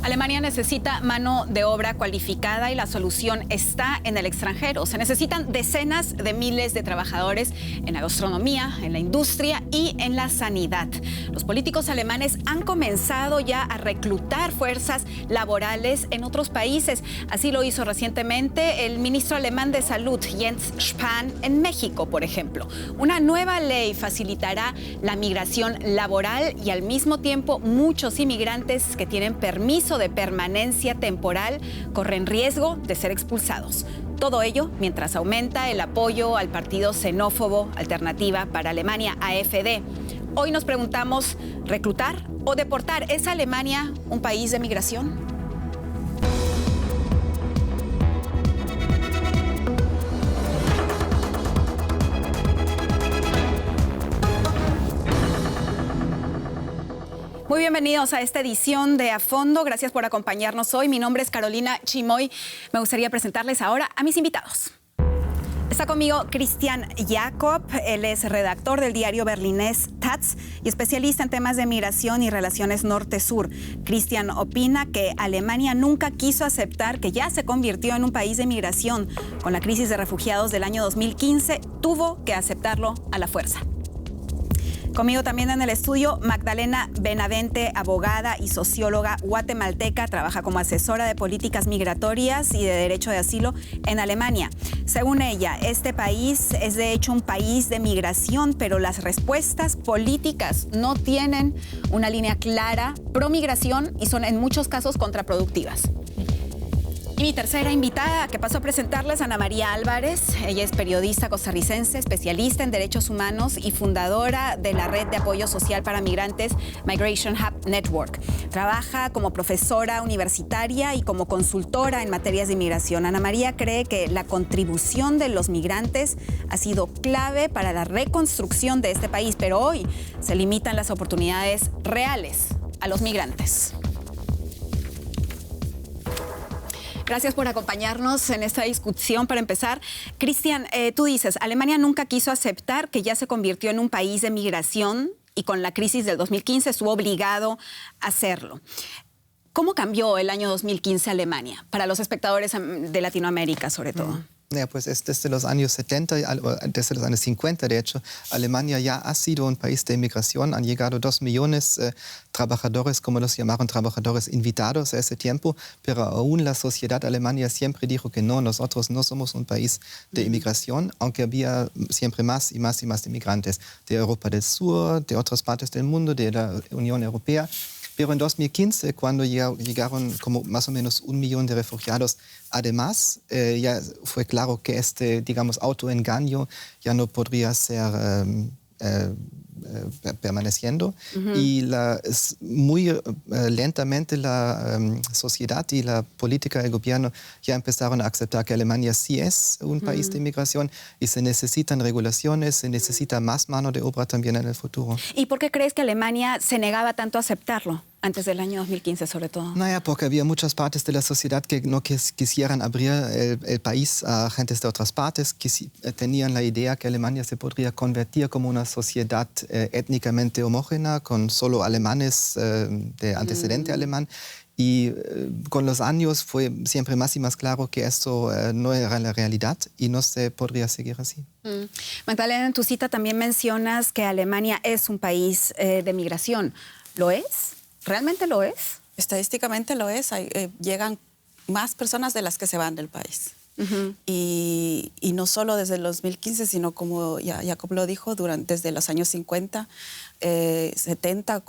Alemania necesita mano de obra cualificada y la solución está en el extranjero. Se necesitan decenas de miles de trabajadores en la gastronomía, en la industria y en la sanidad. Los políticos alemanes han comenzado ya a reclutar fuerzas laborales en otros países. Así lo hizo recientemente el ministro alemán de Salud, Jens Spahn, en México, por ejemplo. Una nueva ley facilitará la migración laboral y al mismo tiempo muchos inmigrantes que tienen permiso de permanencia temporal corren riesgo de ser expulsados. Todo ello mientras aumenta el apoyo al partido xenófobo Alternativa para Alemania, AfD. Hoy nos preguntamos, ¿reclutar o deportar? ¿Es Alemania un país de migración? Muy bienvenidos a esta edición de A Fondo. Gracias por acompañarnos hoy. Mi nombre es Carolina Chimoy. Me gustaría presentarles ahora a mis invitados. Está conmigo Christian Jakob. Él es redactor del diario berlinés Taz y especialista en temas de migración y relaciones norte-sur. Christian opina que Alemania nunca quiso aceptar que ya se convirtió en un país de migración. Con la crisis de refugiados del año 2015, tuvo que aceptarlo a la fuerza. Conmigo también en el estudio, Magdalena Benavente, abogada y socióloga guatemalteca, trabaja como asesora de políticas migratorias y de derecho de asilo en Alemania. Según ella, este país es de hecho un país de migración, pero las respuestas políticas no tienen una línea clara pro migración y son en muchos casos contraproductivas. Y mi tercera invitada, que paso a presentarles, Ana María Álvarez. Ella es periodista costarricense, especialista en derechos humanos y fundadora de la red de apoyo social para migrantes Migration Hub Network. Trabaja como profesora universitaria y como consultora en materias de inmigración. Ana María cree que la contribución de los migrantes ha sido clave para la reconstrucción de este país, pero hoy se limitan las oportunidades reales a los migrantes. Gracias por acompañarnos en esta discusión. Para empezar, Christian, tú dices, Alemania nunca quiso aceptar que ya se convirtió en un país de migración y con la crisis del 2015 estuvo obligado a hacerlo. ¿Cómo cambió el año 2015 Alemania? Para los espectadores de Latinoamérica, sobre todo. Pues es desde los años 70, desde los años 50, de hecho, Alemania ya ha sido un país de inmigración. Han llegado 2 millones trabajadores, como los llamaron, trabajadores invitados a ese tiempo, pero aún la sociedad alemana siempre dijo que no, nosotros no somos un país de inmigración, aunque había siempre más y más y más inmigrantes de Europa del Sur, de otras partes del mundo, de la Unión Europea. Pero en 2015, cuando llegaron como más o menos 1 millón de refugiados, además, ya fue claro que este, digamos, autoengaño ya no podría ser permaneciendo. Y muy lentamente la sociedad y la política del gobierno ya empezaron a aceptar que Alemania sí es un país de inmigración y se necesitan regulaciones, se necesita más mano de obra también en el futuro. ¿Y por qué crees que Alemania se negaba tanto a aceptarlo? Antes del año 2015, sobre todo. Porque había muchas partes de la sociedad que no quisieran abrir el país a gentes de otras partes, que tenían la idea que Alemania se podría convertir como una sociedad étnicamente homogénea, con solo alemanes de antecedente alemán. Y con los años fue siempre más y más claro que esto no era la realidad y no se podría seguir así. Magdalena, en tu cita también mencionas que Alemania es un país de migración. ¿Lo es? ¿Realmente lo es? Estadísticamente lo es. Llegan más personas de las que se van del país. Y no solo desde el 2015, sino como ya Jacob lo dijo, desde los años 50, 70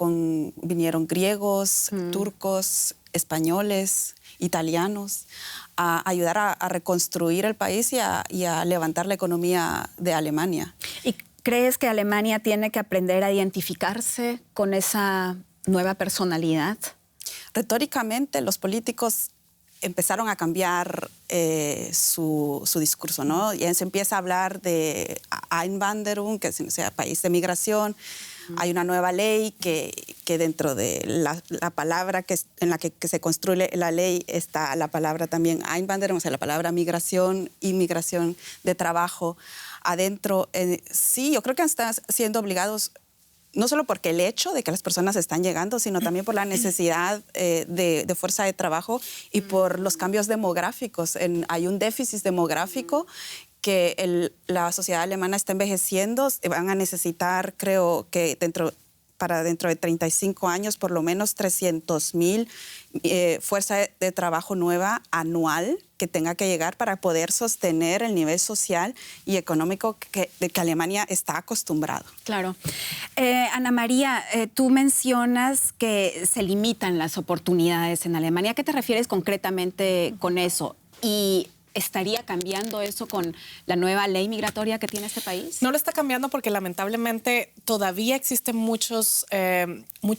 vinieron griegos, turcos, españoles, italianos, a ayudar a reconstruir el país y a levantar la economía de Alemania. ¿Y crees que Alemania tiene que aprender a identificarse con esa nueva personalidad? Retóricamente, los políticos empezaron a cambiar su discurso, ¿no? Ya se empieza a hablar de Einwanderung, que significa país de migración. Hay una nueva ley que dentro de la palabra en la que se construye la ley está la palabra también Einwanderung, o sea, la palabra migración, inmigración de trabajo adentro. Sí, yo creo que están siendo obligados no solo porque el hecho de que las personas están llegando, sino también por la necesidad de fuerza de trabajo y por los cambios demográficos. Hay un déficit demográfico que la sociedad alemana está envejeciendo. Van a necesitar, creo que para dentro de 35 años, por lo menos 300,000 fuerza de trabajo nueva anual que tenga que llegar para poder sostener el nivel social y económico de que Alemania está acostumbrado. Claro. Ana María, tú mencionas que se limitan las oportunidades en Alemania. ¿A qué te refieres concretamente con eso? Y ¿estaría cambiando eso con la nueva ley migratoria que tiene este país? No lo está cambiando porque lamentablemente todavía existen muchas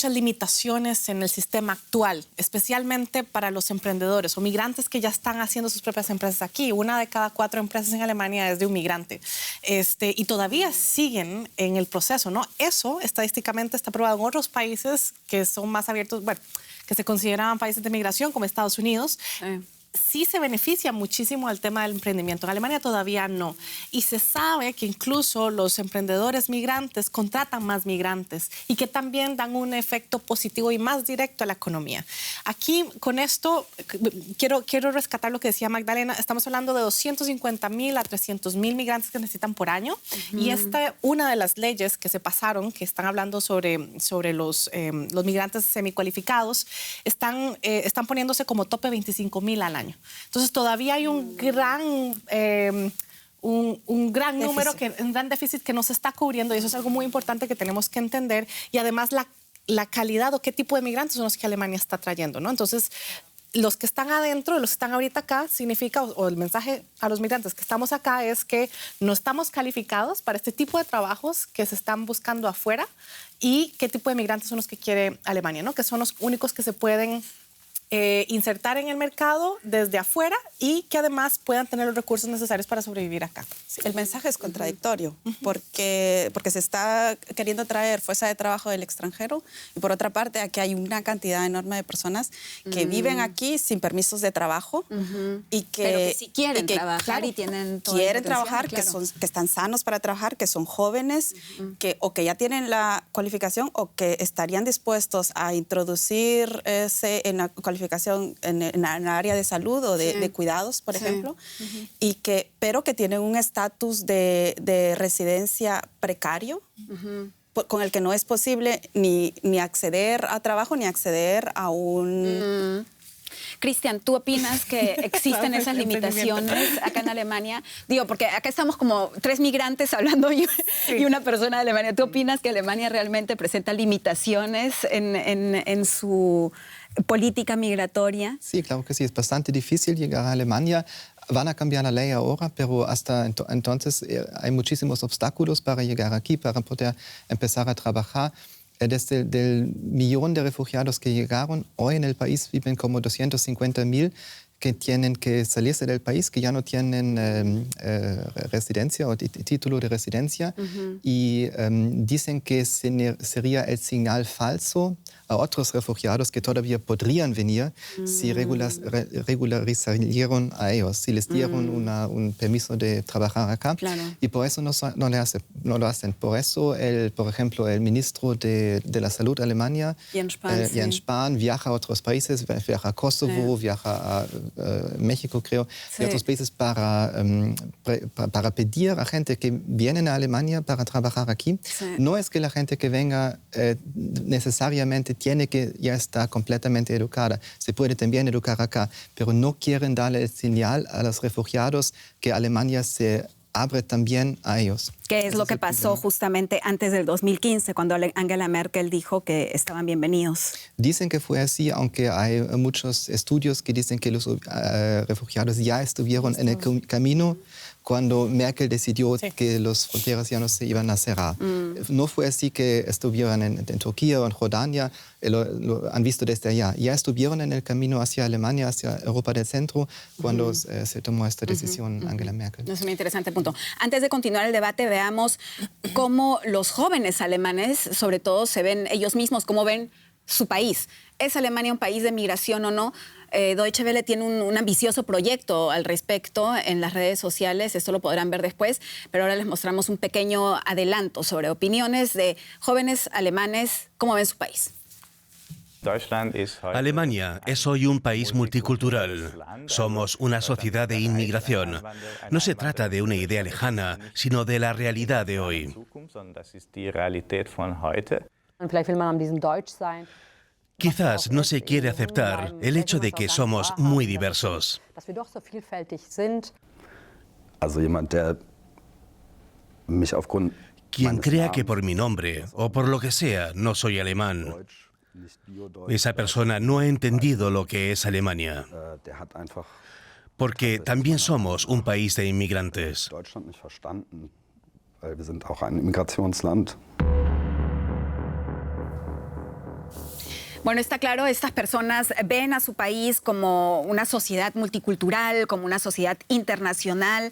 limitaciones en el sistema actual, especialmente para los emprendedores o migrantes que ya están haciendo sus propias empresas aquí. 1 de cada 4 empresas en Alemania es de un migrante. Y todavía siguen en el proceso, ¿no? Eso estadísticamente está probado en otros países que son más abiertos, bueno, que se consideraban países de migración, como Estados Unidos. Sí se beneficia muchísimo al tema del emprendimiento. En Alemania todavía no. Y se sabe que incluso los emprendedores migrantes contratan más migrantes y que también dan un efecto positivo y más directo a la economía. Aquí, con esto, quiero rescatar lo que decía Magdalena. Estamos hablando de 250,000 a 300,000 migrantes que necesitan por año. Y una de las leyes que se pasaron, que están hablando sobre los migrantes semicualificados, están poniéndose como tope 25,000 al año. Entonces todavía hay un gran número, un gran déficit que no se está cubriendo, y eso es algo muy importante que tenemos que entender. Y además la calidad o qué tipo de migrantes son los que Alemania está trayendo, ¿no? Entonces, los que están adentro, los que están ahorita acá, significa, o el mensaje a los migrantes que estamos acá es que no estamos calificados para este tipo de trabajos que se están buscando afuera, y qué tipo de migrantes son los que quiere Alemania, ¿no? Que son los únicos que se pueden insertar en el mercado desde afuera y que además puedan tener los recursos necesarios para sobrevivir acá. Sí, el mensaje es contradictorio porque se está queriendo traer fuerza de trabajo del extranjero, y por otra parte aquí hay una cantidad enorme de personas que viven aquí sin permisos de trabajo y pero que sí quieren trabajar, claro, y tienen todo quieren el potencial, trabajar, claro. que están sanos para trabajar, que son jóvenes, que ya tienen la cualificación o que estarían dispuestos a introducirse en la cualificación en el área de salud o de cuidados, por ejemplo, pero que tienen un estatus de residencia precario, con el que no es posible ni acceder a trabajo ni acceder a un... Cristian, ¿tú opinas que existen esas limitaciones acá en Alemania? Digo, porque acá estamos como 3 migrantes hablando y una persona de Alemania. ¿Tú opinas que Alemania realmente presenta limitaciones en su política migratoria? Sí, claro que sí. Es bastante difícil llegar a Alemania. Van a cambiar la ley ahora, pero hasta entonces hay muchísimos obstáculos para llegar aquí, para poder empezar a trabajar. Desde el millón de refugiados que llegaron, hoy en el país viven como 250,000 que tienen que salirse del país, que ya no tienen residencia o título de residencia, y dicen que sería el señal falso a otros refugiados que todavía podrían venir si regularizarían a ellos, si les dieron un permiso de trabajar acá. Claro. Y por eso no lo hacen. Por eso, por ejemplo, el ministro de la Salud de Alemania, Jens Spahn, viaja a otros países, viaja a Kosovo, viaja a México, creo, y otros países para pedir a gente que vienen a Alemania para trabajar aquí. No es que la gente que venga necesariamente tiene que ya estar completamente educada. Se puede también educar acá, pero no quieren darle el señal a los refugiados que Alemania se abre también a ellos. ¿Qué es lo que pasó justamente antes del 2015, cuando Angela Merkel dijo que estaban bienvenidos? Dicen que fue así, aunque hay muchos estudios que dicen que los refugiados ya estuvieron en el camino cuando Merkel decidió que las fronteras ya no se iban a cerrar. No fue así que estuvieron en Turquía o en Jordania, lo han visto desde allá. Ya estuvieron en el camino hacia Alemania, hacia Europa del Centro, cuando se tomó esta decisión Angela Merkel. Es un interesante punto. Antes de continuar el debate, veamos cómo los jóvenes alemanes, sobre todo, se ven ellos mismos, cómo ven su país. ¿Es Alemania un país de migración o no? Deutsche Welle tiene un ambicioso proyecto al respecto en las redes sociales, esto lo podrán ver después, pero ahora les mostramos un pequeño adelanto sobre opiniones de jóvenes alemanes, cómo ven su país. Alemania es hoy un país multicultural. Somos una sociedad de inmigración. No se trata de una idea lejana, sino de la realidad de hoy. Quizás no se quiere aceptar el hecho de que somos muy diversos. Quien crea que por mi nombre o por lo que sea no soy alemán, esa persona no ha entendido lo que es Alemania. Porque también somos un país de inmigrantes. Bueno, está claro, estas personas ven a su país como una sociedad multicultural, como una sociedad internacional,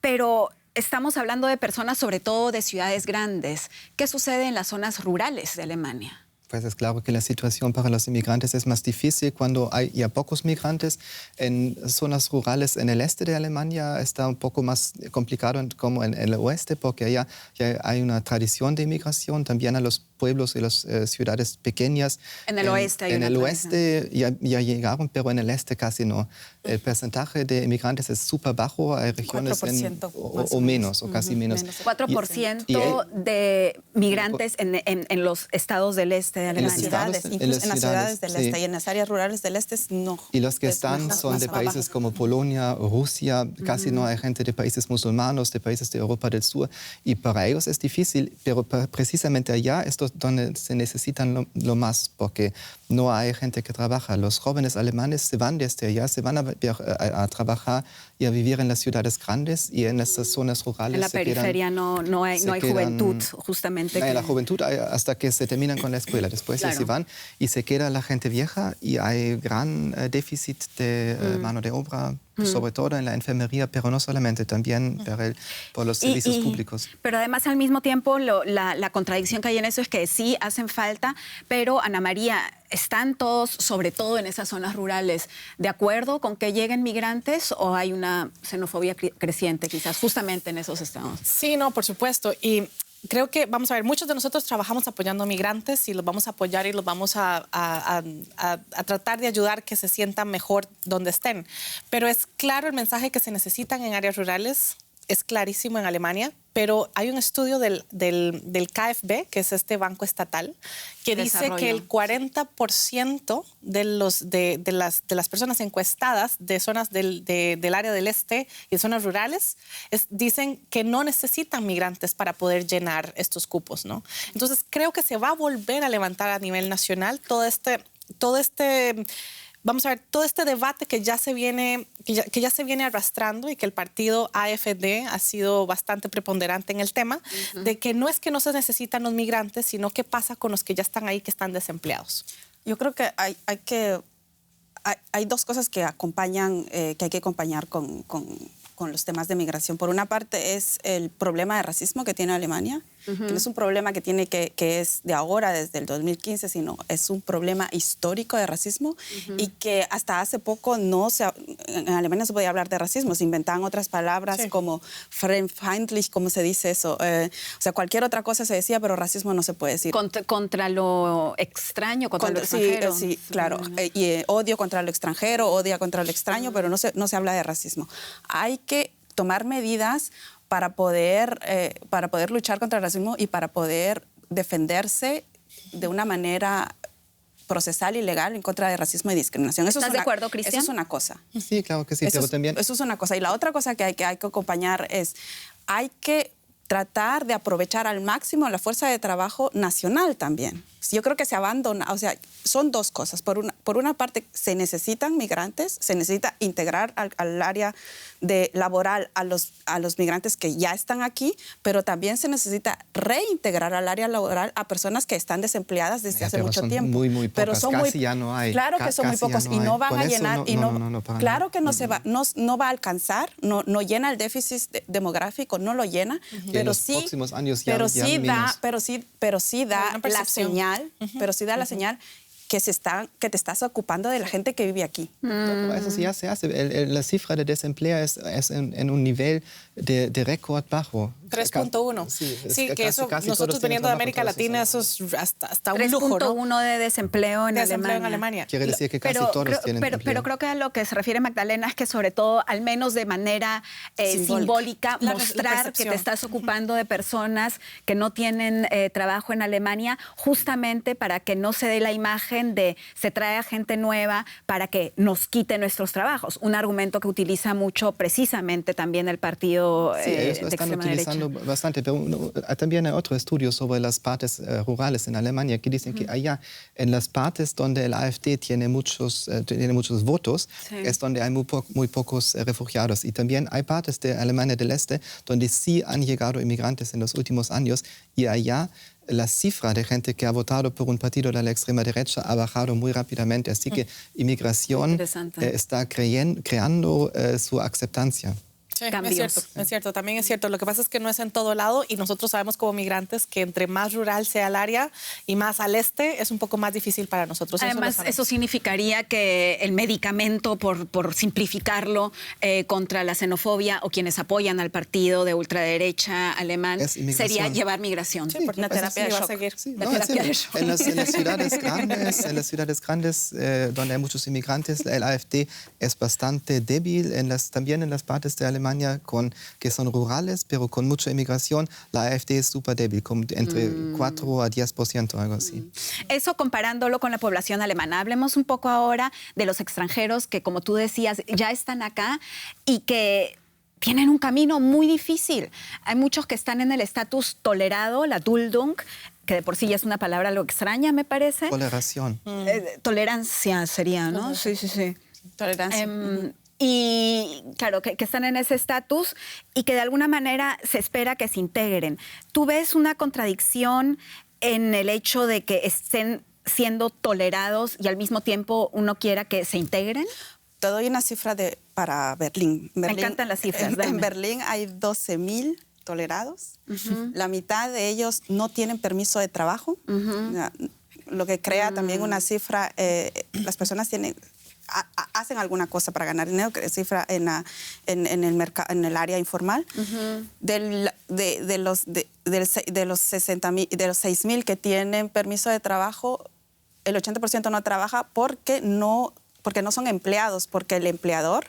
pero estamos hablando de personas sobre todo de ciudades grandes. ¿Qué sucede en las zonas rurales de Alemania? Pues es claro que la situación para los inmigrantes es más difícil cuando hay ya pocos migrantes. En zonas rurales en el este de Alemania está un poco más complicado como en el oeste, porque allá ya hay una tradición de inmigración también a los pueblos y las ciudades pequeñas. En el oeste hay En una el tradición. oeste ya llegaron, pero en el este casi no. El porcentaje de inmigrantes es súper bajo. Hay regiones 4% o menos, o casi menos. 4% de migrantes en los estados del este de En las Alemania. ciudades, en incluso las en las ciudades del ciudades, este sí. y en las áreas rurales del este no. Y los que Es están más- son más de abajo. países como Polonia o Rusia, casi no hay gente de países musulmanos, de países de Europa del Sur, y para ellos es difícil, pero precisamente allá es donde se necesitan lo más, porque no hay gente que trabaja. Los jóvenes alemanes se van desde allá, se van a trabajar y a vivir en las ciudades grandes, y en esas zonas rurales En la periferia no hay juventud, justamente. La juventud hay hasta que se terminan con la escuela, después ya Claro. se van y se queda la gente vieja, y hay gran déficit de mano de obra, sobre todo en la enfermería, pero no solamente, también por los servicios públicos. Pero además, al mismo tiempo, la contradicción que hay en eso es que sí hacen falta, pero Ana María, ¿están todos, sobre todo en esas zonas rurales, de acuerdo con que lleguen migrantes, o hay una xenofobia creciente quizás justamente en esos estados? Sí, no, por supuesto. Y creo que, vamos a ver, muchos de nosotros trabajamos apoyando a migrantes y los vamos a apoyar y los vamos a tratar de ayudar que se sientan mejor donde estén. Pero es claro el mensaje que se necesitan en áreas rurales, es clarísimo en Alemania, pero hay un estudio del KfW, que es este banco estatal, que dice que el 40% de las personas encuestadas de zonas del área del este y de zonas rurales dicen que no necesitan migrantes para poder llenar estos cupos, ¿no? Entonces creo que se va a volver a levantar a nivel nacional todo este vamos a ver, todo este debate que ya se viene arrastrando, y que el partido AfD ha sido bastante preponderante en el tema, de que no es que no se necesitan los migrantes, sino qué pasa con los que ya están ahí, que están desempleados. Yo creo que hay dos cosas que acompañan, que hay que acompañar con los temas de migración. Por una parte es el problema de racismo que tiene Alemania, que no es un problema que es de ahora, desde el 2015, sino es un problema histórico de racismo, y que hasta hace poco en Alemania no se podía hablar de racismo, se inventaban otras palabras como fremdfeindlich, ¿cómo se dice eso? O sea, cualquier otra cosa se decía, pero racismo no se puede decir. Contra lo extraño, contra lo extranjero. Sí, claro. Y odio contra lo extranjero, odia contra lo extraño, pero no se habla de racismo. Hay que tomar medidas para poder luchar contra el racismo y para poder defenderse de una manera procesal y legal en contra de racismo y discriminación. ¿Estás de acuerdo, Cristian? Eso es una cosa. Sí, claro que sí, pero también... Eso es una cosa. Y la otra cosa que hay que acompañar es, hay que tratar de aprovechar al máximo la fuerza de trabajo nacional también. Yo creo que se abandona, o sea, son dos cosas. Por una parte, se necesitan migrantes, se necesita integrar al área laboral a los migrantes que ya están aquí, pero también se necesita reintegrar al área laboral a personas que están desempleadas desde hace mucho tiempo. Muy pero pocas, son casi ya no hay. Claro que son muy pocos y no van a llenar. Claro que no va a alcanzar, no llena el déficit demográfico, no lo llena, pero los sí, próximos años pero ya sí menos. da la señal señal, pero sí da la señal que te estás ocupando de la gente que vive aquí. Eso sí ya se hace. La cifra de desempleo es en un nivel de récord bajo. 3.1. Sí, que eso, nosotros viniendo de América Latina, eso es hasta un lujo, ¿no? 3.1 de desempleo en Alemania. Quiere decir que casi todos tienen empleo. Pero creo que a lo que se refiere Magdalena es que sobre todo, al menos de manera simbólica, mostrar que te estás ocupando de personas que no tienen trabajo en Alemania, justamente para que no se dé la imagen de se trae a gente nueva para que nos quite nuestros trabajos. Un argumento que utiliza mucho precisamente también el partido de extrema derecha. Bastante, pero también hay otro estudio sobre las partes rurales en Alemania que dicen que allá en las partes donde el AfD tiene muchos votos, es donde hay muy pocos refugiados. Y también hay partes de Alemania del Este donde sí han llegado inmigrantes en los últimos años y allá la cifra de gente que ha votado por un partido de la extrema derecha ha bajado muy rápidamente. Así que inmigración está creando su aceptancia. Sí, es cierto, también es cierto. Lo que pasa es que no es en todo lado y nosotros sabemos como migrantes que entre más rural sea el área y más al este es un poco más difícil para nosotros. Además, eso significaría que el medicamento, por simplificarlo, contra la xenofobia o quienes apoyan al partido de ultraderecha alemán sería llevar migración. Sí, porque la terapia de shock. En las ciudades grandes donde hay muchos inmigrantes, el AfD es bastante débil. También en las partes de Alemania que son rurales, pero con mucha inmigración, la AfD es súper débil, entre 4 a 10%, algo así. Eso comparándolo con la población alemana. Hablemos un poco ahora de los extranjeros que, como tú decías, ya están acá y que tienen un camino muy difícil. Hay muchos que están en el estatus tolerado, la Duldung, que de por sí ya es una palabra algo extraña, me parece. Toleración. Tolerancia sería, ¿no? Sí. Tolerancia. Y claro, que están en ese estatus y que de alguna manera se espera que se integren. ¿Tú ves una contradicción en el hecho de que estén siendo tolerados y al mismo tiempo uno quiera que se integren? Te doy una cifra para Berlín. Me encantan las cifras. En Berlín hay 12.000 tolerados. La mitad de ellos no tienen permiso de trabajo. Lo que crea también una cifra, las personas hacen alguna cosa para ganar dinero, que es cifra en el área informal. De los 6.000 que tienen permiso de trabajo, el 80% no trabaja porque no son empleados, porque el empleador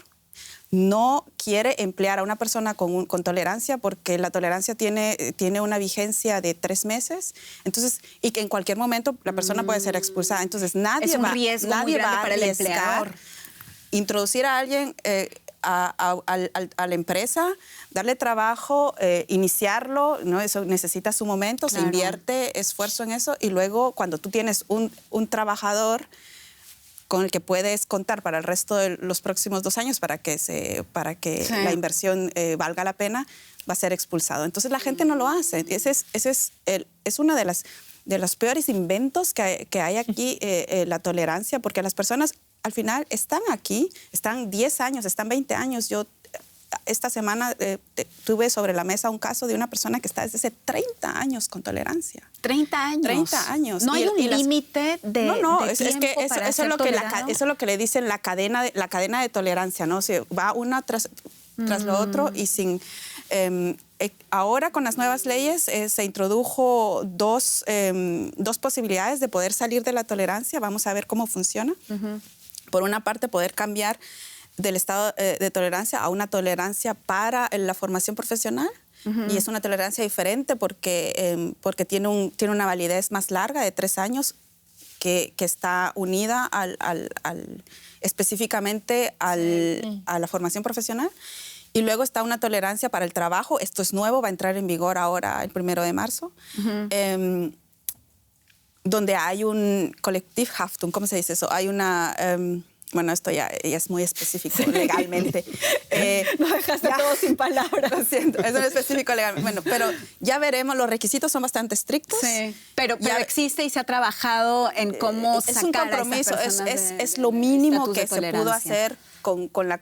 no quiere emplear a una persona con tolerancia, porque la tolerancia tiene una vigencia de 3 meses, entonces, y que en cualquier momento la persona puede ser expulsada. Entonces nadie va para el empleador introducir a alguien a la empresa, darle trabajo, iniciarlo, ¿no? Eso necesita su momento, se invierte esfuerzo en eso, y luego cuando tú tienes un trabajador con el que puedes contar para el resto de los próximos 2 años para que la inversión valga la pena, va a ser expulsado. Entonces la gente no lo hace. Ese es uno de los peores inventos que hay aquí, la tolerancia, porque las personas al final están aquí, están 10 años, están 20 años. Yo esta semana tuve sobre la mesa un caso de una persona que está desde hace 30 años con tolerancia. 30 años. 30 años. No hay un límite de No, de es que eso es lo que le dicen la cadena de tolerancia, ¿no? O sea, va una tras lo otro y sin... ahora con las nuevas leyes se introdujo dos posibilidades de poder salir de la tolerancia. Vamos a ver cómo funciona. Por una parte, poder cambiar del estado de tolerancia a una tolerancia para la formación profesional. Y es una tolerancia diferente porque tiene una validez más larga de 3 años que está unida específicamente a la formación profesional. Y luego está una tolerancia para el trabajo. Esto es nuevo, va a entrar en vigor ahora el 1 de marzo. Donde hay un Kollektivhaftung, ¿cómo se dice eso? Hay una Bueno, esto ya es muy específico legalmente. No dejaste todo sin palabras. Lo siento, es muy específico legalmente. Bueno, pero ya veremos, los requisitos son bastante estrictos. Sí, pero existe y se ha trabajado en cómo sacar es un compromiso, a estas personas es lo mínimo que se pudo tolerancia. hacer con la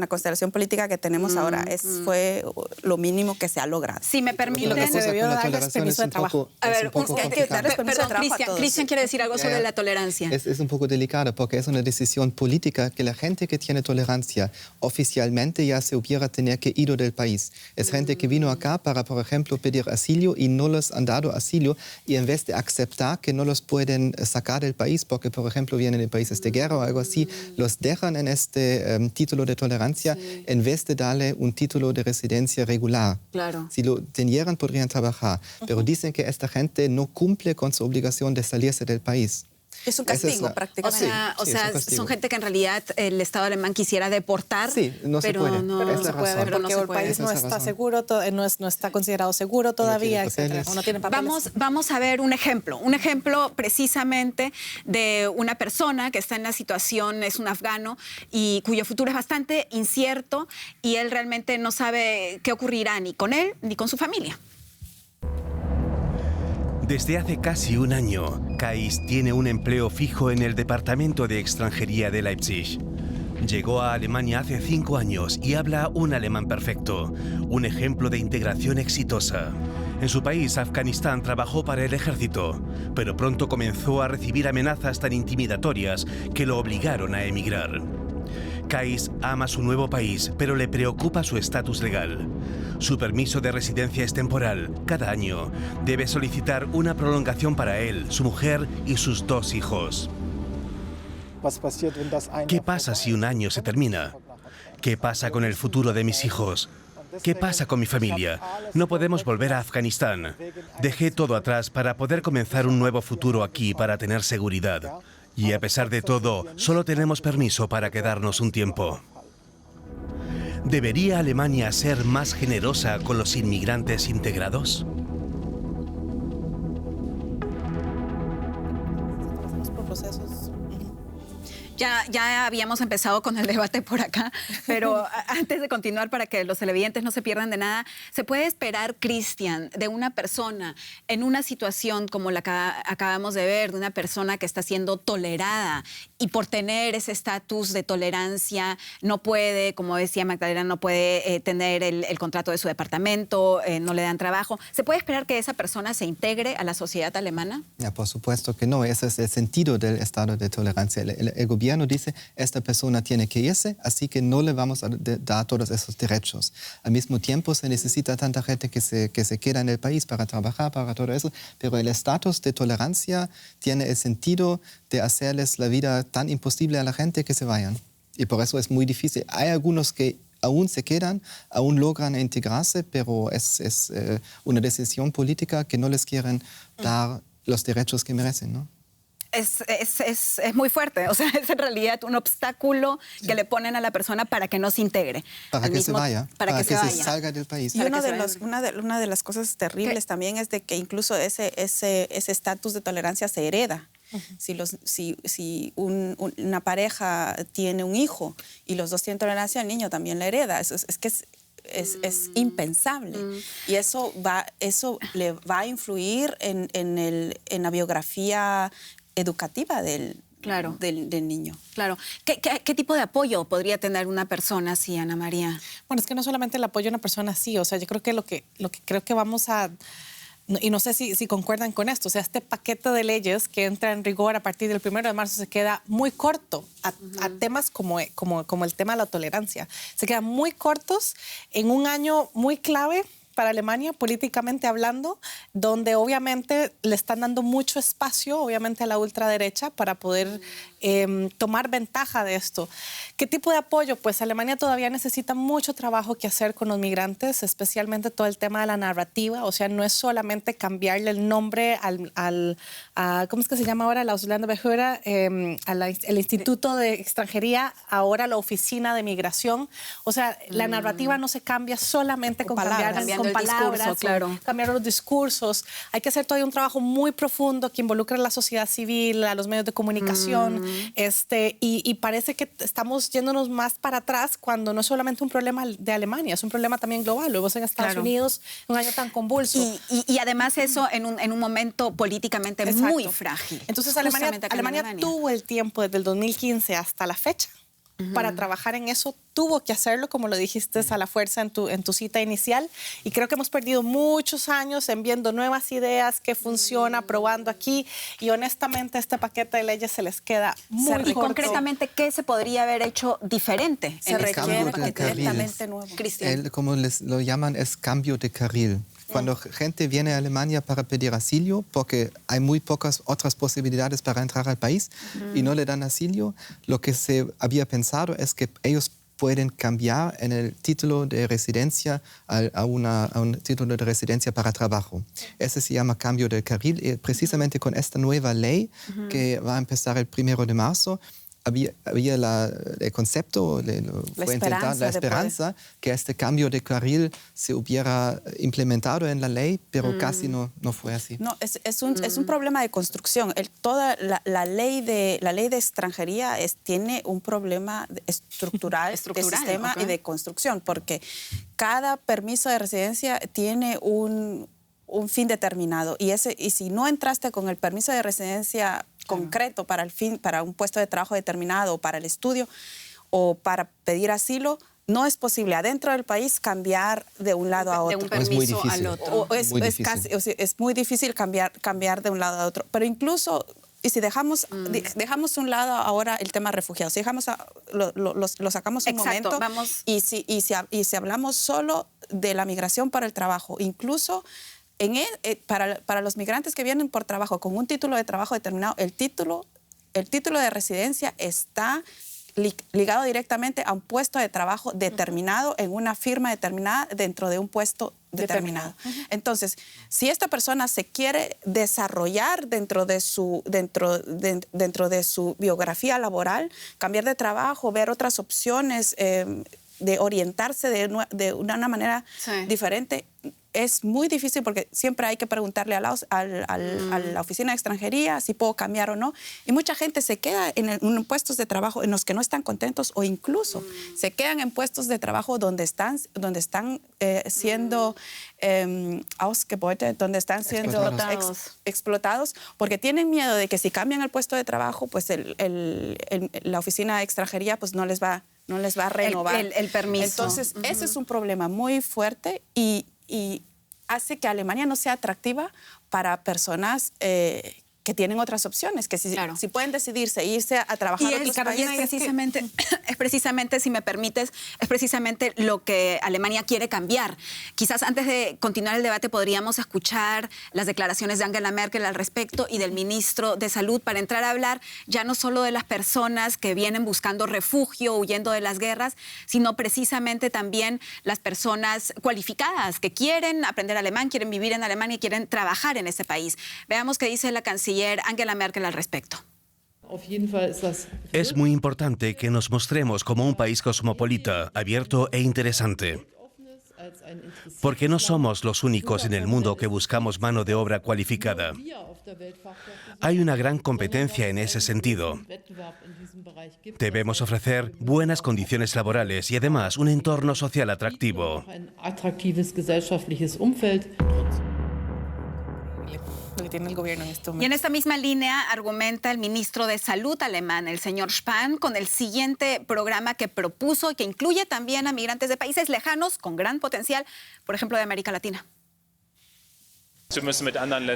constelación política que tenemos ahora. Fue lo mínimo que se ha logrado. Si me permiten... lo que se debió Con la darles toleración permiso es de trabajo. A ver, hay que darles permiso de trabajo a todos. Cristian quiere decir algo sobre la tolerancia. Es un poco delicado porque es una decisión política que la gente que tiene tolerancia oficialmente ya se hubiera tener que ir del país. Es gente que vino acá para, por ejemplo, pedir asilo y no les han dado asilo y en vez de aceptar que no los pueden sacar del país porque, por ejemplo, vienen de países de guerra o algo así, los dejan en este título de tolerancia en vez de darle un título de residencia regular. Claro. Si lo tenieran, podrían trabajar. Pero dicen que esta gente no cumple con su obligación de salirse del país. Es un castigo, prácticamente. O sea, son gente que en realidad el Estado alemán quisiera deportar, sí, no pero se puede. no, Es No la se puede, razón. porque el país no está seguro, no está considerado seguro todavía, etcétera. O no tiene papeles. Vamos a ver un ejemplo precisamente de una persona que está en la situación, es un afgano y cuyo futuro es bastante incierto y él realmente no sabe qué ocurrirá ni con él ni con su familia. Desde hace casi un año, Kais tiene un empleo fijo en el Departamento de Extranjería de Leipzig. Llegó a Alemania hace 5 años y habla un alemán perfecto, un ejemplo de integración exitosa. En su país, Afganistán, trabajó para el ejército, pero pronto comenzó a recibir amenazas tan intimidatorias que lo obligaron a emigrar. Kais ama su nuevo país, pero le preocupa su estatus legal. Su permiso de residencia es temporal. Cada año debe solicitar una prolongación para él, su mujer y sus 2 hijos. ¿Qué pasa si un año se termina? ¿Qué pasa con el futuro de mis hijos? ¿Qué pasa con mi familia? No podemos volver a Afganistán. Dejé todo atrás para poder comenzar un nuevo futuro aquí, para tener seguridad. Y a pesar de todo, solo tenemos permiso para quedarnos un tiempo. ¿Debería Alemania ser más generosa con los inmigrantes integrados? Por procesos. Ya habíamos empezado con el debate por acá, pero antes de continuar, para que los televidentes no se pierdan de nada, ¿se puede esperar, Cristian, de una persona en una situación como la que acabamos de ver, de una persona que está siendo tolerada y por tener ese estatus de tolerancia no puede, como decía Magdalena, no puede tener el contrato de su departamento, no le dan trabajo? ¿Se puede esperar que esa persona se integre a la sociedad alemana? Ya, por supuesto que no. Ese es el sentido del estado de tolerancia. El gobierno dice, esta persona tiene que irse, así que no le vamos a dar todos esos derechos. Al mismo tiempo se necesita tanta gente que se queda en el país para trabajar, para todo eso, pero el estatus de tolerancia tiene el sentido de hacerles la vida tan imposible a la gente que se vayan. Y por eso es muy difícil. Hay algunos que aún se quedan, aún logran integrarse, pero es una decisión política que no les quieren dar los derechos que merecen, ¿no? Es muy fuerte, o sea, es en realidad un obstáculo que le ponen a la persona para que no se integre. Para que se vaya, para que se salga del país. Y una de las cosas terribles también es de que incluso ese estatus de tolerancia se hereda. Si una pareja tiene un hijo y los dos tienen tolerancia, el niño también la hereda. Es impensable. Y eso le va a influir en la biografía educativa del niño. Claro. ¿Qué tipo de apoyo podría tener una persona así, Ana María? Bueno, es que no solamente el apoyo a una persona así, o sea, yo creo que lo que creo que vamos a... Y no sé si concuerdan con esto, o sea, este paquete de leyes que entra en rigor a partir del 1 de marzo se queda muy corto a temas como el tema de la tolerancia. Se quedan muy cortos en un año muy clave para Alemania, políticamente hablando, donde obviamente le están dando mucho espacio, obviamente, a la ultraderecha para poder tomar ventaja de esto. ¿Qué tipo de apoyo? Pues Alemania todavía necesita mucho trabajo que hacer con los migrantes, especialmente todo el tema de la narrativa. O sea, no es solamente cambiarle el nombre ¿cómo es que se llama ahora? La Ausländerbehörde, el Instituto de Extranjería, ahora la Oficina de Migración. O sea, la narrativa no se cambia solamente con cambiar el Cambiando con el discurso, palabras, claro. cambiar los discursos. Hay que hacer todavía un trabajo muy profundo que involucre a la sociedad civil, a los medios de comunicación, y parece que estamos yéndonos más para atrás cuando no es solamente un problema de Alemania, es un problema también global. Luego en Estados Unidos, un año tan convulso. Y además eso en un momento políticamente muy frágil. Entonces Alemania tuvo el tiempo desde el 2015 hasta la fecha para trabajar en eso, tuvo que hacerlo, como lo dijiste, a la fuerza en tu cita inicial, y creo que hemos perdido muchos años en viendo nuevas ideas que funciona, probando aquí, y honestamente este paquete de leyes se les queda muy corto. Y concretamente, ¿qué se podría haber hecho diferente? Se requiere un paquete completamente nuevo. Cristian. Como lo llaman, es cambio de carril. Cuando gente viene a Alemania para pedir asilo, porque hay muy pocas otras posibilidades para entrar al país y no le dan asilo, lo que se había pensado es que ellos pueden cambiar en el título de residencia a un título de residencia para trabajo. Ese se llama cambio de carril, y precisamente con esta nueva ley que va a empezar el 1 de marzo, había el concepto, la esperanza que este cambio de carril se hubiera implementado en la ley, pero casi no fue así. No, es un problema de construcción. Toda la ley de extranjería tiene un problema estructural de sistema y de construcción, porque cada permiso de residencia tiene un fin determinado, y si no entraste con el permiso de residencia concreto para un puesto de trabajo determinado, o para el estudio, o para pedir asilo, no es posible adentro del país cambiar de un lado a otro. De un permiso al otro. Es muy difícil cambiar de un lado a otro. Pero incluso, y si dejamos un lado ahora el tema refugiados, si lo sacamos un momento, y si hablamos solo de la migración para el trabajo, incluso para los migrantes que vienen por trabajo con un título de trabajo determinado, el título de residencia está ligado directamente a un puesto de trabajo determinado en una firma determinada dentro de un puesto determinado. Entonces, si esta persona se quiere desarrollar dentro de su biografía laboral, cambiar de trabajo, ver otras opciones, de orientarse de una manera diferente, es muy difícil, porque siempre hay que preguntarle a la oficina de extranjería si puedo cambiar o no. Y mucha gente se queda en puestos de trabajo en los que no están contentos, o incluso se quedan en puestos de trabajo donde están siendo ausgebeutet, donde están siendo explotados, porque tienen miedo de que si cambian el puesto de trabajo, pues la oficina de extranjería pues no les va a renovar el permiso. Entonces, ese es un problema muy fuerte, y hace que Alemania no sea atractiva para personas que tienen otras opciones, que si pueden decidirse irse a trabajar a otros países. Es precisamente, si me permites, es precisamente lo que Alemania quiere cambiar. Quizás antes de continuar el debate podríamos escuchar las declaraciones de Angela Merkel al respecto y del ministro de Salud, para entrar a hablar ya no solo de las personas que vienen buscando refugio, huyendo de las guerras, sino precisamente también las personas cualificadas que quieren aprender alemán, quieren vivir en Alemania y quieren trabajar en ese país. Veamos qué dice la canciller Angela Merkel al respecto. Es muy importante que nos mostremos como un país cosmopolita, abierto e interesante. Porque no somos los únicos en el mundo que buscamos mano de obra cualificada. Hay una gran competencia en ese sentido. Debemos ofrecer buenas condiciones laborales y además un entorno social atractivo. Que tiene el gobierno en este momento. Y en esta misma línea argumenta el ministro de Salud alemán, el señor Spahn, con el siguiente programa que propuso y que incluye también a migrantes de países lejanos con gran potencial, por ejemplo, de América Latina.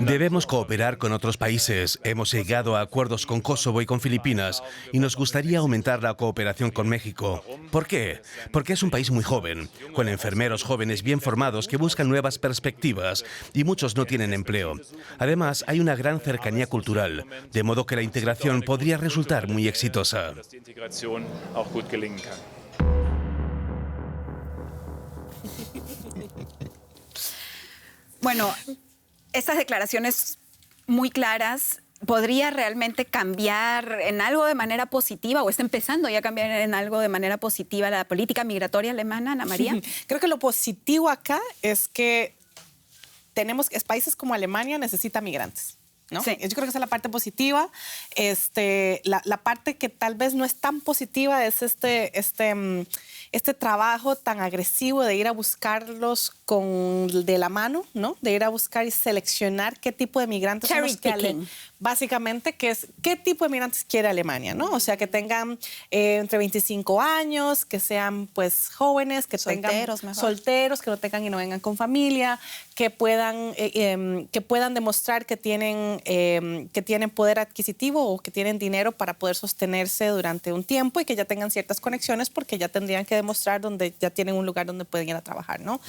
Debemos cooperar con otros países. Hemos llegado a acuerdos con Kosovo y con Filipinas y nos gustaría aumentar la cooperación con México. ¿Por qué? Porque es un país muy joven, con enfermeros jóvenes bien formados que buscan nuevas perspectivas y muchos no tienen empleo. Además, hay una gran cercanía cultural, de modo que la integración podría resultar muy exitosa. Bueno, estas declaraciones muy claras ¿podría realmente cambiar en algo de manera positiva o está empezando ya a cambiar en algo de manera positiva la política migratoria alemana, Ana María? Creo que lo positivo acá es que países como Alemania necesitan migrantes, ¿no? Sí. Yo creo que esa es la parte positiva. La parte que tal vez no es tan positiva es este trabajo tan agresivo de ir a buscarlos de la mano, ¿no? De ir a buscar y seleccionar qué tipo de migrantes son los que básicamente, qué tipo de migrantes quiere Alemania, ¿no? O sea, que tengan entre 25 años, que sean pues jóvenes, que Solteros, tengan mejor. solteros, que no tengan y no vengan con familia, que puedan demostrar que tienen poder adquisitivo o que tienen dinero para poder sostenerse durante un tiempo y que ya tengan ciertas conexiones porque ya tendrían que demostrar donde ya tienen un lugar donde pueden ir a trabajar, ¿no?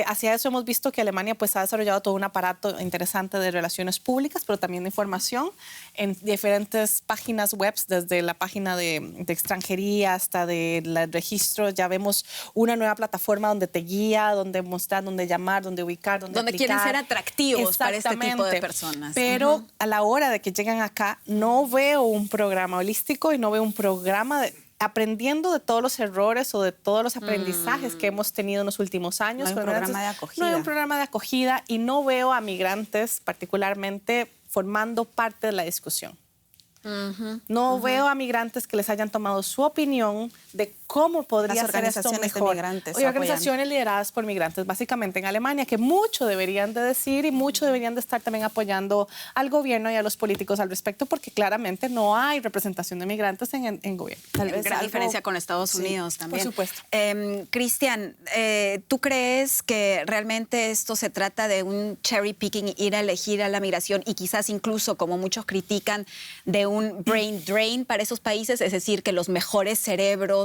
Hacia eso hemos visto que Alemania pues ha desarrollado todo un aparato interesante de relaciones públicas, pero también de información en diferentes páginas web, desde la página de extranjería hasta del registro. Ya vemos una nueva plataforma donde te guía, donde mostrar, donde llamar, donde ubicar, donde Donde aplicar. quieren ser atractivos para este tipo de personas. Pero a la hora de que llegan acá, no veo un programa holístico y no veo un programa aprendiendo de todos los errores o de todos los aprendizajes que hemos tenido en los últimos años. No hay un programa de acogida. No hay un programa de acogida y no veo a migrantes particularmente formando parte de la discusión. No veo a migrantes que les hayan tomado su opinión de cómo podría ser esto mejor. Migrantes Y organizaciones lideradas por migrantes, básicamente en Alemania, que mucho deberían de decir y mucho deberían de estar también apoyando al gobierno y a los políticos al respecto, porque claramente no hay representación de migrantes en gobierno. Tal vez gran diferencia con Estados Unidos también. Por supuesto. Cristian, ¿tú crees que realmente esto se trata de un cherry picking, ir a elegir a la migración y quizás incluso, como muchos critican, de un brain drain para esos países? Es decir, que los mejores cerebros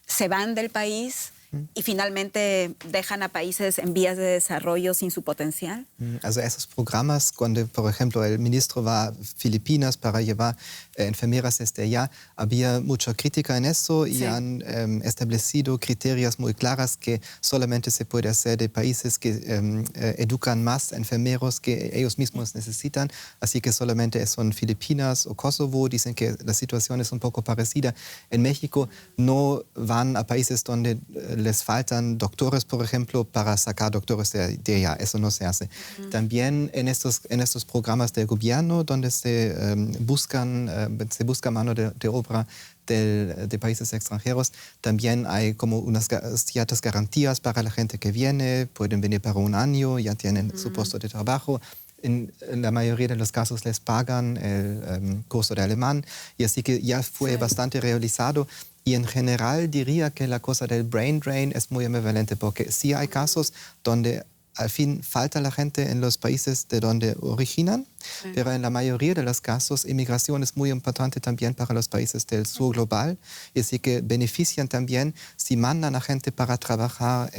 se van del país y finalmente dejan a países en vías de desarrollo sin su potencial. Also esos programas, cuando por ejemplo el ministro va a Filipinas para llevar enfermeras desde allá, había mucha crítica en eso y han establecido criterios muy claros que solamente se puede hacer de países que educan más enfermeros que ellos mismos necesitan, así que solamente son Filipinas o Kosovo. Dicen que la situación es un poco parecida. En México no van a países donde les faltan doctores, por ejemplo, para sacar doctores de allá. Eso no se hace. También en estos programas del gobierno, donde se busca mano de obra de países extranjeros, también hay como unas ciertas garantías para la gente que viene. Pueden venir para un año, ya tienen su puesto de trabajo. En la mayoría de los casos les pagan el curso de alemán y así que ya fue bastante realizado. Y en general diría que la cosa del brain drain es muy ambivalente porque sí hay casos donde al fin falta la gente en los países de donde originan, pero en la mayoría de los casos inmigración es muy importante también para los países del sur global y así que benefician también si mandan a gente para trabajar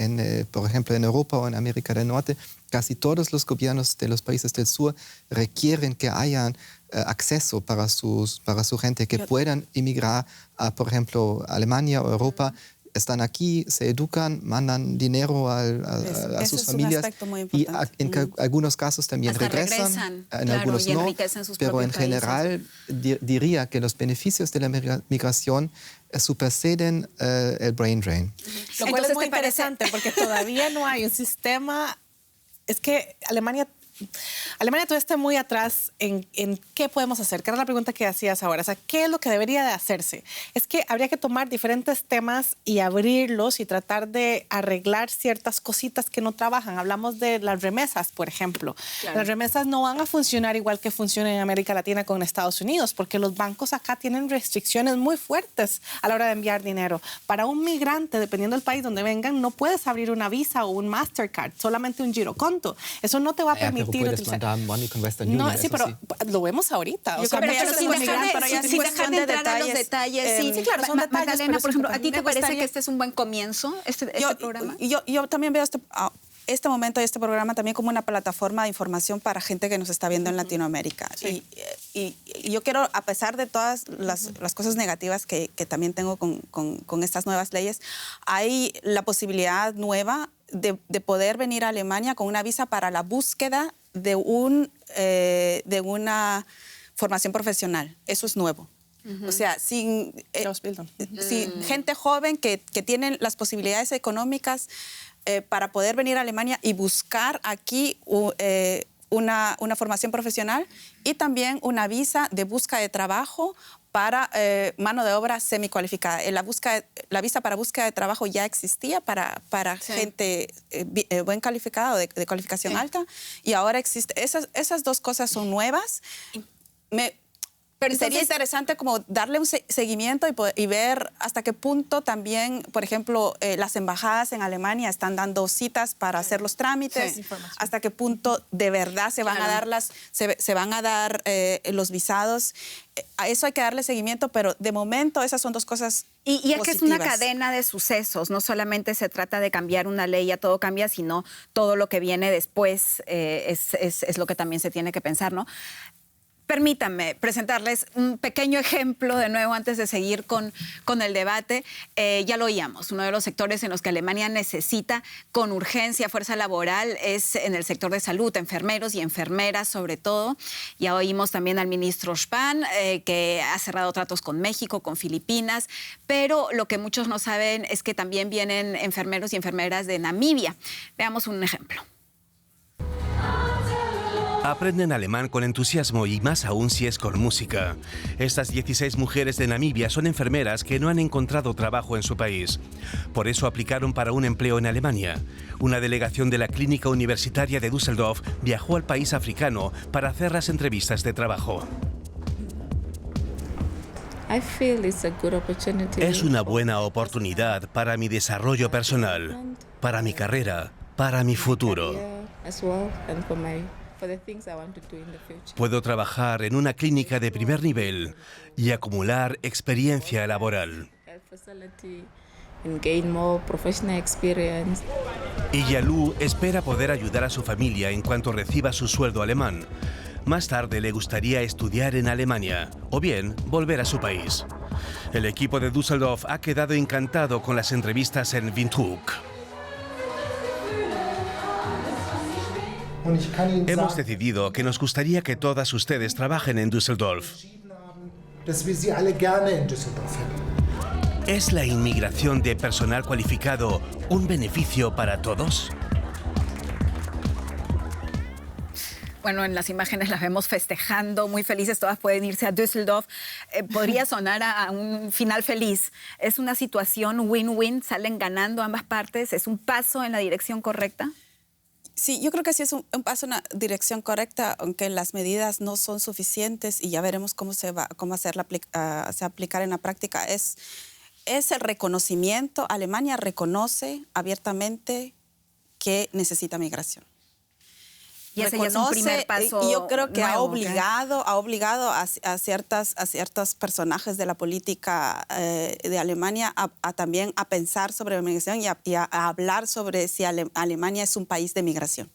por ejemplo en Europa o en América del Norte. Casi todos los gobiernos de los países del sur requieren que hayan acceso para su gente, que puedan emigrar a, por ejemplo, Alemania o Europa. Están aquí, se educan, mandan dinero a sus familias y en algunos casos también regresan, en algunos no, pero en general diría que los beneficios de la migración superseden el brain drain. Lo cual es muy interesante porque todavía no hay un sistema. Es que Alemania todavía está muy atrás en qué podemos hacer, que era la pregunta que hacías ahora. O sea, ¿qué es lo que debería de hacerse? Es que habría que tomar diferentes temas y abrirlos y tratar de arreglar ciertas cositas que no trabajan. Hablamos de las remesas, por ejemplo. Claro. Las remesas no van a funcionar igual que funcionan en América Latina con Estados Unidos, porque los bancos acá tienen restricciones muy fuertes a la hora de enviar dinero. Para un migrante, dependiendo del país donde vengan, no puedes abrir una Visa o un Mastercard, solamente un giroconto. Eso no te va a permitir. Puedes mandar money con Western Union. No, sí, pero sí. Lo vemos ahorita. Yo creo que sin dejar de entrar a los detalles. Sí, claro, son detalles. Magdalena, por ejemplo, ¿a ti te parece que este es un buen comienzo, este programa? Yo también veo este momento y este programa también como una plataforma de información para gente que nos está viendo en Latinoamérica. Sí. Y yo quiero, a pesar de todas las cosas negativas que también tengo con estas nuevas leyes, hay la posibilidad nueva de poder venir a Alemania con una visa para la búsqueda de una formación profesional. Eso es nuevo. O sea, sin gente joven que tienen las posibilidades económicas para poder venir a Alemania y buscar aquí una formación profesional y también una visa de búsqueda de trabajo para mano de obra semicualificada. La visa para búsqueda de trabajo ya existía para gente buen calificada o de cualificación alta, y ahora existe. Esas dos cosas son nuevas. Pero sería interesante como darle un seguimiento y ver hasta qué punto también, por ejemplo, las embajadas en Alemania están dando citas para hacer los trámites, hasta qué punto de verdad se van a dar los visados. A eso hay que darle seguimiento, pero de momento esas son dos cosas Y es positivas. que es una cadena de sucesos, no solamente se trata de cambiar una ley, ya todo cambia, sino todo lo que viene después es lo que también se tiene que pensar, ¿no? Permítanme presentarles un pequeño ejemplo de nuevo antes de seguir con el debate. Ya lo oíamos, uno de los sectores en los que Alemania necesita con urgencia fuerza laboral es en el sector de salud, enfermeros y enfermeras sobre todo. Ya oímos también al ministro Spahn, que ha cerrado tratos con México, con Filipinas, pero lo que muchos no saben es que también vienen enfermeros y enfermeras de Namibia. Veamos un ejemplo. Aprenden alemán con entusiasmo y más aún si es con música. Estas 16 mujeres de Namibia son enfermeras que no han encontrado trabajo en su país. Por eso aplicaron para un empleo en Alemania. Una delegación de la Clínica Universitaria de Düsseldorf viajó al país africano para hacer las entrevistas de trabajo. Es una buena oportunidad para mi desarrollo personal, para mi carrera, para mi futuro. Puedo trabajar en una clínica de primer nivel y acumular experiencia laboral. Y Yalu espera poder ayudar a su familia en cuanto reciba su sueldo alemán. Más tarde le gustaría estudiar en Alemania o bien volver a su país. El equipo de Düsseldorf ha quedado encantado con las entrevistas en Windhoek. Hemos decidido que nos gustaría que todas ustedes trabajen en Düsseldorf. ¿Es la inmigración de personal cualificado un beneficio para todos? Bueno, en las imágenes las vemos festejando, muy felices, todas pueden irse a Düsseldorf. Podría sonar a un final feliz. Es una situación win-win, salen ganando ambas partes, es un paso en la dirección correcta. Sí, yo creo que sí es un paso en la dirección correcta, aunque las medidas no son suficientes y ya veremos cómo se aplicar en la práctica. Es el reconocimiento. Alemania reconoce abiertamente que necesita migración. Y ese ya es un primer paso. Y yo creo que nuevo, ha obligado a ciertos personajes de la política de Alemania también a pensar sobre la migración y a hablar sobre si Alemania es un país de migración.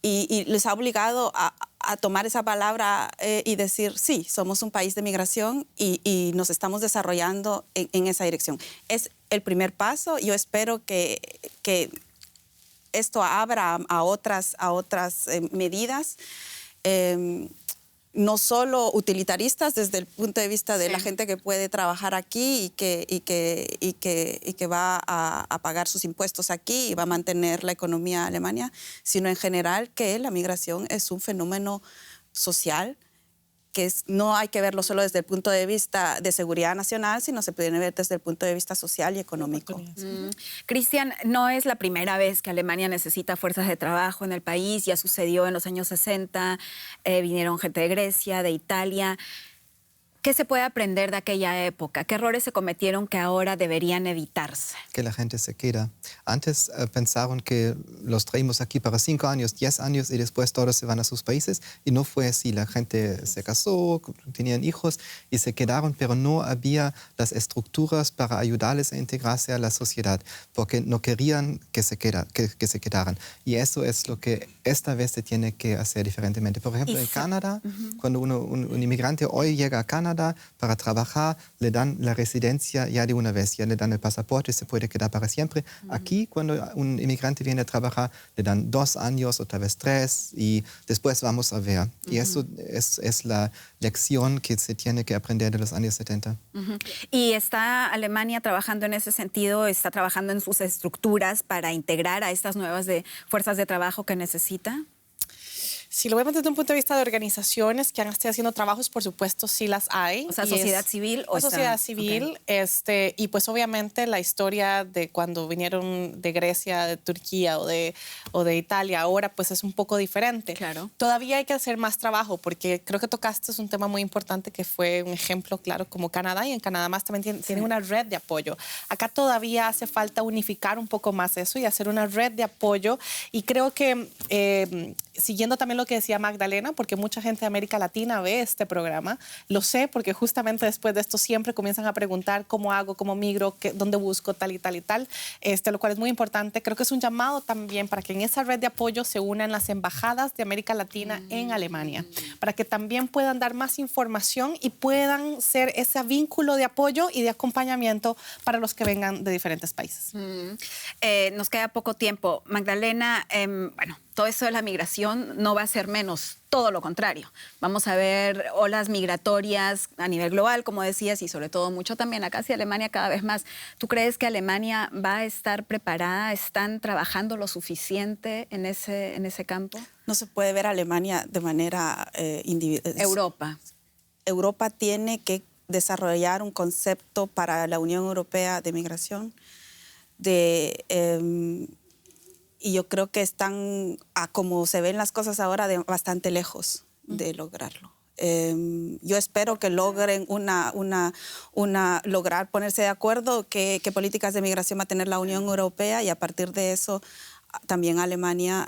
Y les ha obligado a tomar esa palabra y decir, sí, somos un país de migración y nos estamos desarrollando en esa dirección. Es el primer paso. Yo espero que esto abra a otras medidas, no solo utilitaristas desde el punto de vista de la gente que puede trabajar aquí y que va a pagar sus impuestos aquí y va a mantener la economía alemana, sino en general que la migración es un fenómeno social que no hay que verlo solo desde el punto de vista de seguridad nacional, sino se puede ver desde el punto de vista social y económico. Cristian, no es la primera vez que Alemania necesita fuerzas de trabajo en el país, ya sucedió en los años 60, vinieron gente de Grecia, de Italia. ¿Qué se puede aprender de aquella época? ¿Qué errores se cometieron que ahora deberían evitarse? Que la gente se queda. Antes pensaron que los traímos aquí para 5 años, 10 años y después todos se van a sus países y no fue así. La gente se casó, tenían hijos y se quedaron, pero no había las estructuras para ayudarles a integrarse a la sociedad porque no querían que se quedaran. Y eso es lo que esta vez se tiene que hacer diferentemente. Por ejemplo, en Canadá, cuando un inmigrante hoy llega a Canadá, Canadá para trabajar, le dan la residencia ya de una vez, ya le dan el pasaporte y se puede quedar para siempre. Aquí, cuando un inmigrante viene a trabajar, le dan 2 años o tal vez 3 y después vamos a ver. Y eso es la lección que se tiene que aprender de los años 70. ¿Y está Alemania trabajando en ese sentido? ¿Está trabajando en sus estructuras para integrar a estas nuevas fuerzas de trabajo que necesita? Si lo vemos desde un punto de vista de organizaciones que han estado haciendo trabajos, por supuesto, sí las hay. O sea, sociedad civil. O sociedad civil. Okay. Y pues obviamente la historia de cuando vinieron de Grecia, de Turquía o de Italia, ahora pues es un poco diferente. Claro. Todavía hay que hacer más trabajo porque creo que tocaste un tema muy importante que fue un ejemplo claro como Canadá, y en Canadá más también tienen una red de apoyo. Acá todavía hace falta unificar un poco más eso y hacer una red de apoyo, y creo que siguiendo también lo que decía Magdalena, porque mucha gente de América Latina ve este programa, lo sé porque justamente después de esto siempre comienzan a preguntar cómo hago, cómo migro, dónde busco, tal y tal y tal, lo cual es muy importante. Creo que es un llamado también para que en esa red de apoyo se unan las embajadas de América Latina en Alemania, para que también puedan dar más información y puedan ser ese vínculo de apoyo y de acompañamiento para los que vengan de diferentes países. Nos queda poco tiempo. Magdalena, bueno, todo eso de la migración no va a ser menos, todo lo contrario. Vamos a ver olas migratorias a nivel global, como decías, y sobre todo mucho también acá hacia Alemania cada vez más. ¿Tú crees que Alemania va a estar preparada? ¿Están trabajando lo suficiente en ese campo? No se puede ver a Alemania de manera individual. Europa tiene que desarrollar un concepto para la Unión Europea de migración y yo creo que están, como se ven las cosas ahora, bastante lejos de lograrlo. Yo espero que logren lograr ponerse de acuerdo qué políticas de migración va a tener la Unión Europea, y a partir de eso también Alemania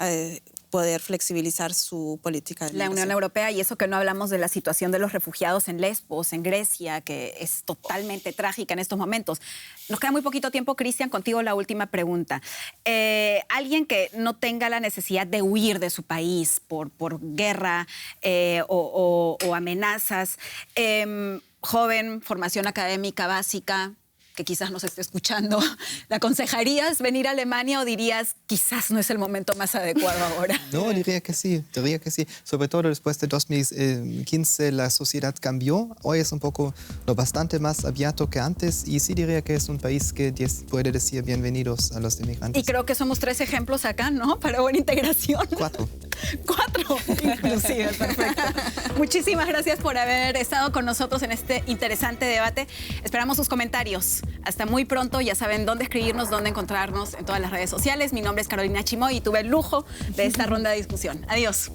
poder flexibilizar su política de migración. La Unión Europea, y eso que no hablamos de la situación de los refugiados en Lesbos, en Grecia, que es totalmente trágica en estos momentos. Nos queda muy poquito tiempo, Cristian, contigo la última pregunta. Alguien que no tenga la necesidad de huir de su país por guerra o amenazas, joven, formación académica básica, que quizás nos esté escuchando, ¿le aconsejarías venir a Alemania o dirías quizás no es el momento más adecuado ahora? No, diría que sí. Sobre todo después de 2015 la sociedad cambió. Hoy es un poco, bastante más abierto que antes, y sí diría que es un país que puede decir bienvenidos a los inmigrantes. Y creo que somos 3 ejemplos acá, ¿no? Para buena integración. 4. 4 inclusive, perfecto. Muchísimas gracias por haber estado con nosotros en este interesante debate. Esperamos sus comentarios. Hasta muy pronto. Ya saben dónde escribirnos, dónde encontrarnos en todas las redes sociales. Mi nombre es Carolina Chimoy y tuve el lujo de esta ronda de discusión. Adiós.